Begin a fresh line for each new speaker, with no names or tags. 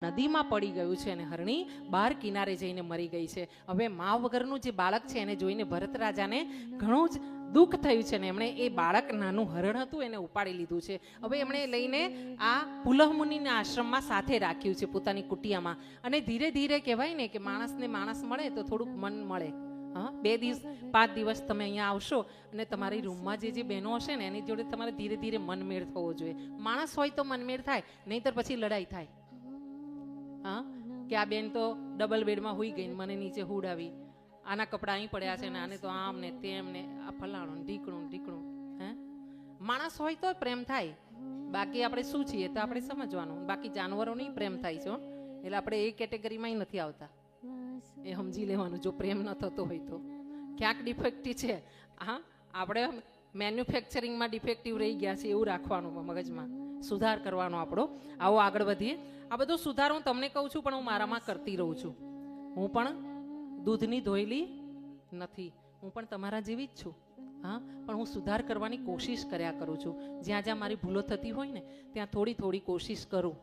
નદીમાં પડી ગયું છે અને હરણી બહાર કિનારે જઈને મરી ગઈ છે. હવે મા વગરનું જે બાળક છે એને જોઈને ભરત રાજાને ઘણું જ દુઃખ થયું છે ને એમણે એ બાળક નાનું હરણ હતું એને ઉપાડી લીધું છે. હવે એમણે લઈને આ પુલહ મુનિના આશ્રમમાં સાથે રાખ્યું છે પોતાની કુટિયામાં. અને ધીરે ધીરે કહેવાય ને કે માણસને માણસ મળે તો થોડુંક મન મળે. હા, 2 દિવસ 5 દિવસ તમે અહીંયા આવશો અને તમારી રૂમમાં જે બહેનો હશે ને એની જોડે તમારે ધીરે ધીરે મનમેળ થવો જોઈએ. માણસ હોય તો મનમેળ થાય, નહીંતર પછી લડાઈ થાય. હા, કે આ બેન તો ડબલ બેડમાં હોઈ ગઈ, મને નીચે હુડ આવી, આના કપડાં અહીં પડ્યા છે ને આને તો આમ ને તેમ ને આ ફલાણું ઢીકણું. હે, માણસ હોય તો પ્રેમ થાય. બાકી આપણે શું છીએ તો આપણે સમજવાનું. બાકી જાનવરો નહીં પ્રેમ થાય છે. એટલે આપણે એ કેટેગરીમાં નથી આવતા, એ સમજી લેવાનું. જો પ્રેમ ન થતો હોય તો ક્યાંક ડિફેક્ટિવ છે. હા, આપણે મેન્યુફેક્ચરિંગમાં ડિફેક્ટિવ રહી ગયા છે એવું રાખવાનું મગજમાં. સુધાર કરવાનો આપણો. આવો આગળ વધીએ. આ બધો સુધાર હું તમને કહું છું પણ હું મારામાં કરતી રહું છું. હું પણ દૂધની ધોયેલી નથી, હું પણ તમારા જેવી જ છું. હા, પણ હું સુધાર કરવાની કોશિશ કર્યા કરું છું. જ્યાં જ્યાં મારી ભૂલો થતી હોય ને ત્યાં થોડી થોડી કોશિશ કરું.